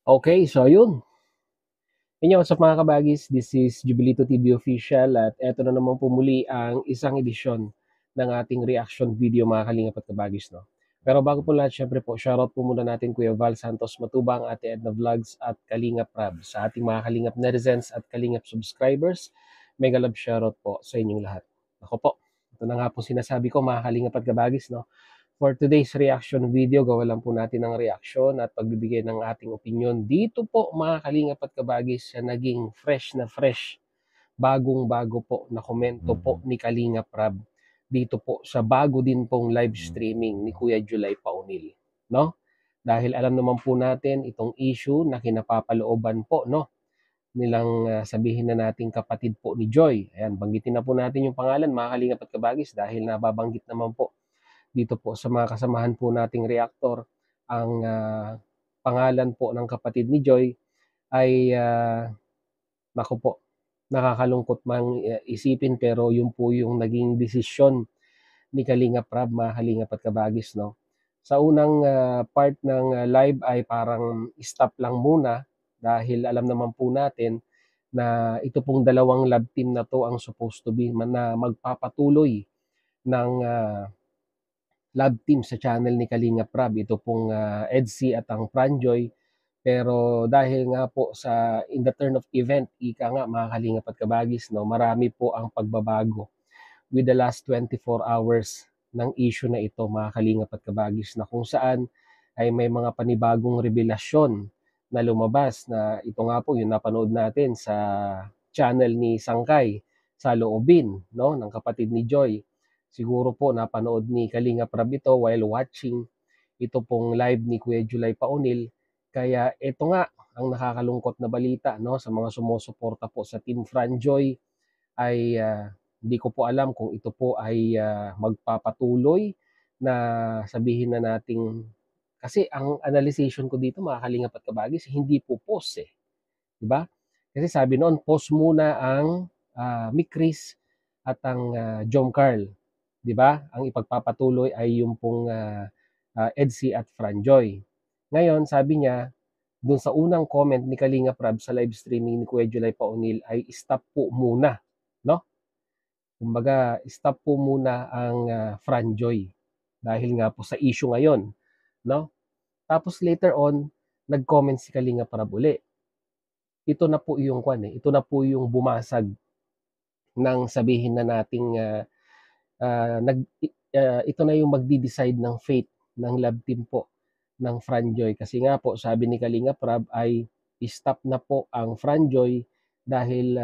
Okay, so yun. Inyo, what's up mga kabagis? This is Jubilito TV Official at eto na naman po muli ang isang edisyon ng ating reaction video mga kalingap at kabagis, no? Pero bago po lahat, syempre po, shoutout po muna natin Kuya Val Santos Matubang, Ate Edna Vlogs at Kalingap Rab sa ating mga kalingap netizens at kalingap subscribers. Mega love shoutout po sa inyong lahat. Ako po, ito na nga po sinasabi ko mga kalingap at kabagis, no? For today's reaction video, gawa lang po natin ng reaksyon at pagbibigay ng ating opinion. Dito po mga kalingap at kabagis sa naging fresh na fresh, bagong-bago po na komento po ni Kalingap Rab dito po sa bago din pong live streaming ni Kuya July Paunil. No? Dahil alam naman po natin itong issue na kinapapalooban po, no? Nilang sabihin na nating kapatid po ni Joy. Ayan, banggitin na po natin yung pangalan mga kalingap at kabagis dahil nababanggit naman po dito po sa mga kasamahan po nating reactor, ang pangalan po ng kapatid ni Joy ay naku po, nakakalungkot mang isipin pero yun po yung naging desisyon ni Kalingap Rab, mga Kalingap at Kabagis, no? Sa unang part ng live ay parang stop lang muna dahil alam naman po natin na ito pong dalawang love team na to ang supposed to be na magpapatuloy ng love team sa channel ni Kalingap Rab. Ito pong EDC at ang Franjoy. Pero dahil nga po sa in the turn of event, ika nga mga Kalingap at Kabagis, no, marami po ang pagbabago with the last 24 hours ng issue na ito mga Kalingap at Kabagis, na kung saan ay may mga panibagong revelasyon na lumabas na ito nga po yung napanood natin sa channel ni Sangkay sa loobin, no, ng kapatid ni Joy. Siguro po napanood ni Kalingap Rab ito while watching ito pong live ni Kuya July Paunil. Kaya ito nga ang nakakalungkot na balita, no, sa mga sumusuporta po sa Team Franjoy ay hindi ko po alam kung ito po ay magpapatuloy na sabihin na nating, kasi ang analyzation ko dito mga kalingap at kabagis, hindi po pause eh, di ba? Kasi sabi noon, pause muna ang Mick Chris at ang John Carl, di ba? Ang ipagpapatuloy ay yung pong EDC at Franjoy. Ngayon, sabi niya, dun sa unang comment ni Kalinga Prab sa live streaming ni Kuya July Paunil ay stop po muna, no? Kumbaga, stop po muna ang Franjoy dahil nga po sa issue ngayon, no? Tapos later on, nag-comment si Kalinga Prab uli. Ito na po yung ito na po yung bumasag ng sabihin na nating ito na yung magdi-decide ng fate ng love team po ng Franjoy. Kasi nga po, sabi ni Kalinga Prab ay stop na po ang Franjoy dahil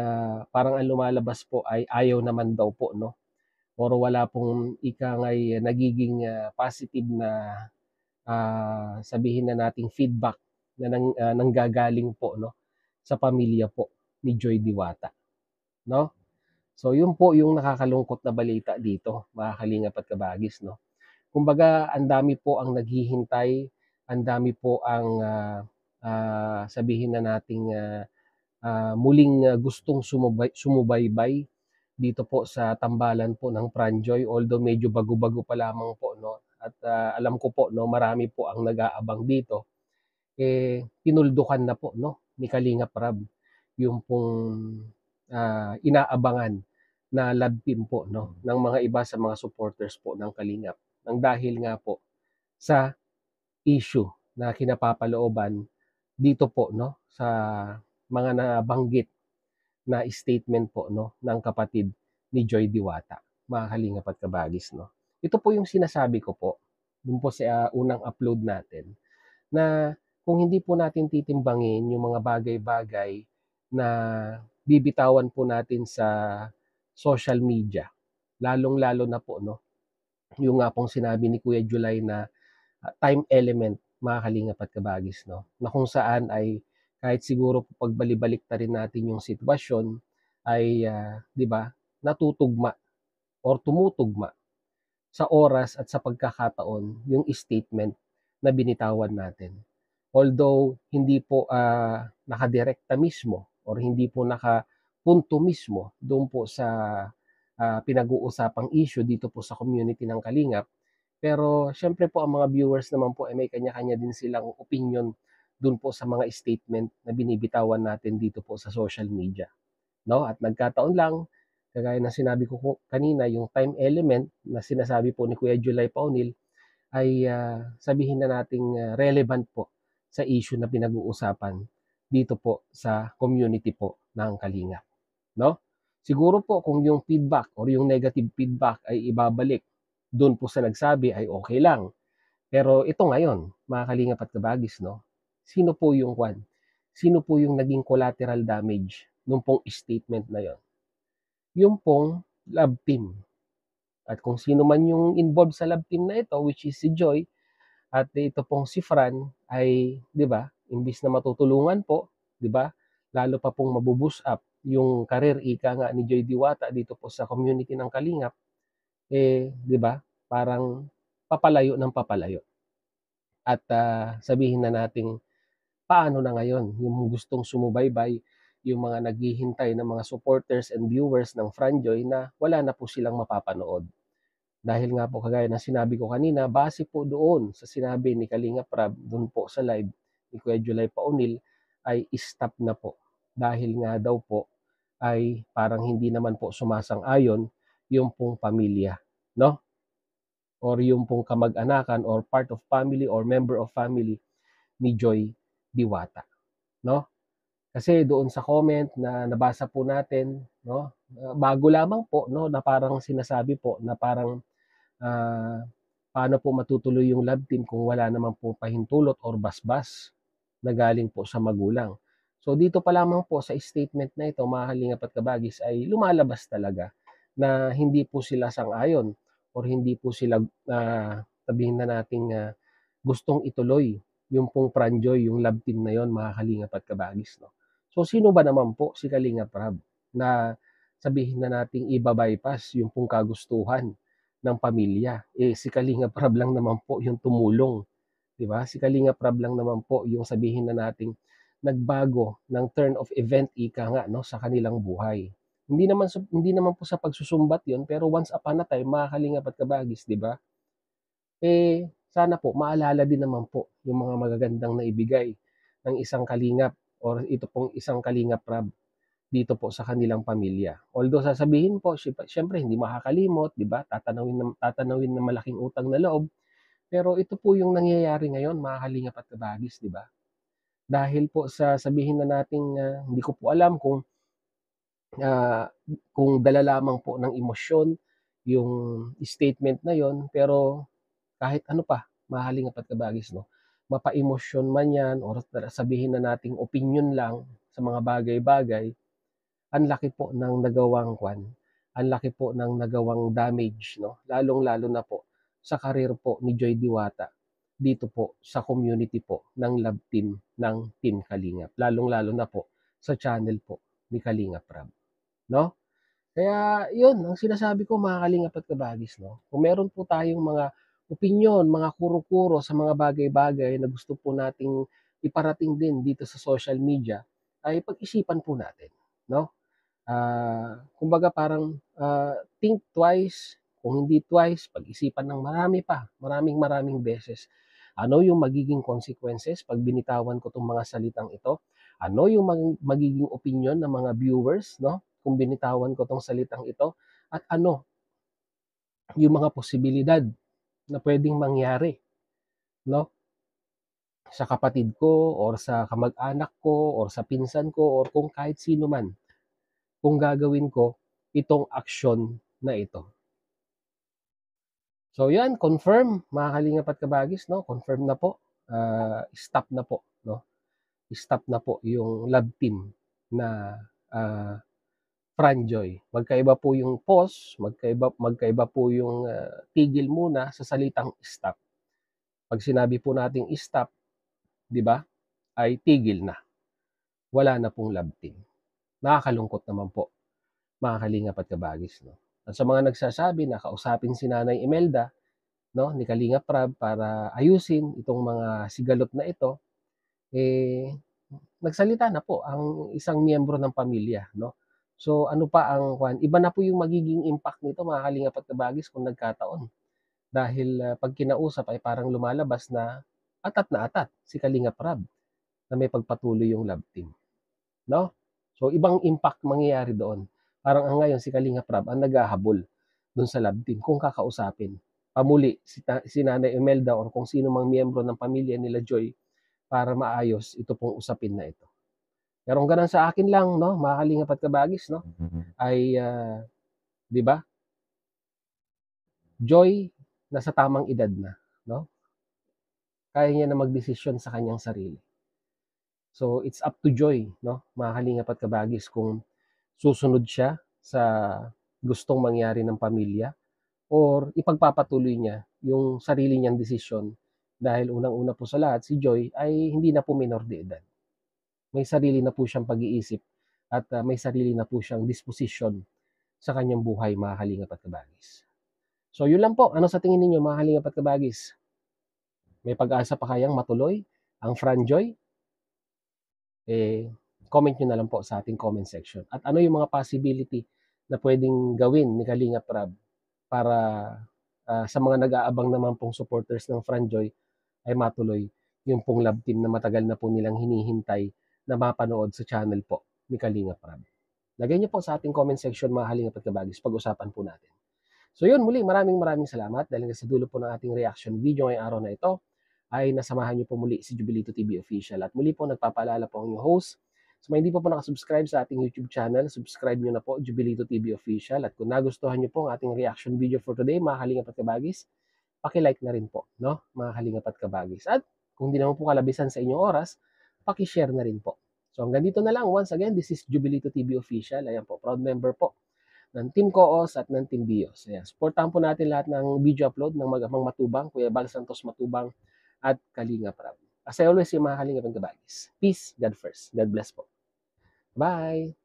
parang ang lumalabas po ay ayaw naman daw po, no? Or wala pong ika ngay nagiging positive na sabihin na nating feedback na nanggagaling po, no, sa pamilya po ni Joy Diwata, no? So yun po yung nakakalungkot na balita dito, mga kalingap at kabagis, no? Kumbaga, ang dami po ang naghihintay, ang dami po ang sabihin na nating muling gustong sumubaybay dito po sa tambalan po ng Franjoy, although medyo bago-bago pa lamang po, no? At alam ko po, no, marami po ang nag-aabang dito. Tinuldukan na po, no, ni Kalingap Rab yung pong inaabangan na love team po, no, ng mga iba sa mga supporters po ng Kalingap. Nang dahil nga po sa issue na kinapapalooban dito po, no, sa mga nabanggit na statement po, no, ng kapatid ni Joy Diwata, mga kalingap at kabagis, no. Ito po yung sinasabi ko po dun po sa unang upload natin na kung hindi po natin titimbangin yung mga bagay-bagay na bibitawan po natin sa social media, lalong-lalo na po, no, yung nga pong sinabi ni Kuya July na time element, mga kalingap at kabagis, no, na kung saan ay kahit siguro po pagbalik ta rin natin yung sitwasyon ay 'di ba, natutugma or tumutugma sa oras at sa pagkakataon yung statement na binitawan natin. Although hindi po nakadirekta mismo or hindi po nakapunto mismo doon po sa pinag-uusapang issue dito po sa community ng Kalingap, pero syempre po ang mga viewers naman po ay may kanya-kanya din silang opinion dun po sa mga statement na binibitawan natin dito po sa social media, 'no? At nagkataon lang, kagaya ng sinabi ko kanina, yung time element na sinasabi po ni Kuya July Paunil ay, sabihin na nating, relevant po sa issue na pinag-uusapan dito po sa community po ng Kalingap, 'no? Siguro po kung yung feedback or yung negative feedback ay ibabalik dun po sa nagsabi ay okay lang. Pero ito ngayon, mga Kalingap at Kabagis 'no, sino po yung sino po yung naging collateral damage nung pong statement na yon? Yung pong love team. At kung sino man yung involved sa love team na ito, which is si Joy at ito pong si Fran ay, 'di ba, imbis na matutulungan po, 'di ba, lalo pa pong up yung career ika nga ni Joy Diwata dito po sa community ng Kalingap, 'di ba, parang papalayo ng papalayo. At, sabihin na nating paano na ngayon yung gustong sumubaybay, yung mga naghihintay na mga supporters and viewers ng Franjoy na wala na po silang mapapanood. Dahil nga po kagaya ng sinabi ko kanina, base po doon sa sinabi ni Kalinga Prab doon po sa live ni Kuya July Paunil ay stop na po. Dahil nga daw po ay parang hindi naman po sumasang-ayon yung pong pamilya, no? Or yung pong kamag-anakan or part of family or member of family ni Joy Diwata, no? Kasi doon sa comment na nabasa po natin, no, bago lamang po, no, na parang sinasabi po na parang, ah, paano po matutuloy yung love team kung wala naman po pahintulot or basbas na galing po sa magulang. So dito pa lamang po sa statement na ito, mga Kalingap at Kabagis, ay lumalabas talaga na hindi po sila sang-ayon or hindi po sila, sabihin na nating, gustong ituloy yung pong Franjoy, yung love team na yon, mga Kalingap at Kabagis, no? So sino ba naman po si Kalingap Rab na sabihin na nating iba-bypass yung pong kagustuhan ng pamilya? Si Kalingap Rab lang naman po yung tumulong, 'di ba? Si Kalingap Rab lang naman po yung sabihin na nating nagbago ng turn of event ika nga, no, sa kanilang buhay. Hindi naman po sa pagsusumbat 'yon, pero once upon a time, mga Kalingap at Kabagis, 'di ba? Sana po maalala din naman po yung mga magagandang naibigay ng isang kalingap or ito pong isang Kalingap Rab dito po sa kanilang pamilya. Although sasabihin po, siyempre hindi makakalimot, 'di ba? Tatanawin ng malaking utang na loob. Pero ito po yung nangyayari ngayon, mga Kalingap at Kabagis, 'di ba? Dahil po sa sabihin na nating, hindi ko po alam ah, kung dala lamang po ng emosyon yung statement na yon, pero kahit ano pa, mga Kalingap at Kabagis 'no, mapa-emosyon man 'yan or sabihin na nating opinyon lang sa mga bagay-bagay, ang laki po ng nagawang ang laki po ng nagawang damage 'no, lalong-lalo na po sa career po ni Joy Diwata dito po sa community po ng love team ng Team Kalingap, lalong-lalo na po sa channel po ni Kalingap Rab, 'no? Kaya 'yun ang sinasabi ko, mga Kalingap at Kabagis 'no, kung meron po tayong mga opinyon, mga kuro-kuro sa mga bagay-bagay na gusto po nating iparating din dito sa social media, ay pag-isipan po natin, 'no? Kumbaga parang, think twice, kung hindi twice, pag-isipan ng maraming beses. Ano yung magiging consequences 'pag binitawan ko 'tong mga salitang ito? Ano yung magiging opinyon ng mga viewers 'no, kung binitawan ko 'tong salitang ito? At ano yung mga posibilidad na puwedeng mangyari 'no, sa kapatid ko or sa kamag-anak ko or sa pinsan ko or kung kahit sino man, kung gagawin ko itong aksyon na ito. So 'yan, confirm, mga Kalingap at Kabagis 'no, confirm na po, stop na po 'no, stop na po yung love team na, Franjoy. Magkaiba po yung pause, magkaiba po yung, tigil muna sa salitang stop. 'Pag sinabi po nating stop, 'di ba, ay tigil na, wala na pong love team. Nakakalungkot naman po, mga Kalingap at Kabagis 'no. At sa mga nagsasabi na kausapin si Nanay Imelda 'no, ni Kalingap Rab para ayusin itong mga sigalot na ito, nagsalita na po ang isang miyembro ng pamilya 'no. So ano pa ang iba na po yung magiging impact nito, mga Kalingap at Kabagis, kung nagkataon. Dahil, 'pag kinausap ay parang lumalabas na atat si Kalingap Rab na may pagpatuloy yung love team, no? So, ibang impact mangyayari doon. Parang ngayon si Kalingap Rab ang naghahabol doon sa love team kung kakausapin. Pamuli si Nanay Imelda or kung sino mang miyembro ng pamilya nila Joy para maayos ito pong usapin na ito. Pero ang gano'n sa akin lang, no, mga Kalingap at Kabagis, no, ay, 'di ba, Joy nasa tamang edad na, no? Kaya niya na magdesisyon sa kanyang sarili. So, it's up to Joy, no, mga Kalingap at Kabagis, kung susunod siya sa gustong mangyari ng pamilya or ipagpapatuloy niya yung sarili niyang desisyon dahil unang-una po sa lahat si Joy ay hindi na po minor de edad. May sarili na po siyang pag-iisip at may sarili na po siyang disposisyon sa kanyang buhay, mga Kalingap at Kabagis. So yun lang po. Ano sa tingin ninyo, mga Kalingap at Kabagis? May pag-asa pa kayang matuloy ang Franjoy? Comment nyo na lang po sa ating comment section. At ano yung mga possibility na pwedeng gawin ni Kalingap Rab para sa mga nag-aabang naman pong supporters ng Franjoy ay matuloy yung pong love team na matagal na po nilang hinihintay na mapanood sa channel po ni Kalingap Rab. Lagay niyo po sa ating comment section, mga Kalingap at Kabagis, pag-usapan po natin. So yun, muli maraming salamat dahil sa dulo po ng ating reaction video ngayong araw na ito ay nasamahan niyo po muli si Jubilito TV Official. At muli po nagpapaalala po ang inyong host. So may hindi po nakasubscribe sa ating YouTube channel, subscribe niyo na po, Jubilito TV Official. At kung nagustuhan niyo po ang ating reaction video for today, mga Kalingap at Kabagis, paki-like na rin po, no, mga Kalingap at Kabagis. At kung di naman po kalabisan sa inyong oras, paki-share na rin po. So hanggang dito na lang. Once again, this is Jubilito TV Official. Ayan po, proud member po ng Team Coos at ng Team Bios. Ayan, supportahan po natin lahat ng video upload ng Magamang Matubang, Kuya Bal Santos Matubang at Kalingap Rab. As I always say, mga Kalingap and Kabagis, peace, God first. God bless po. Bye!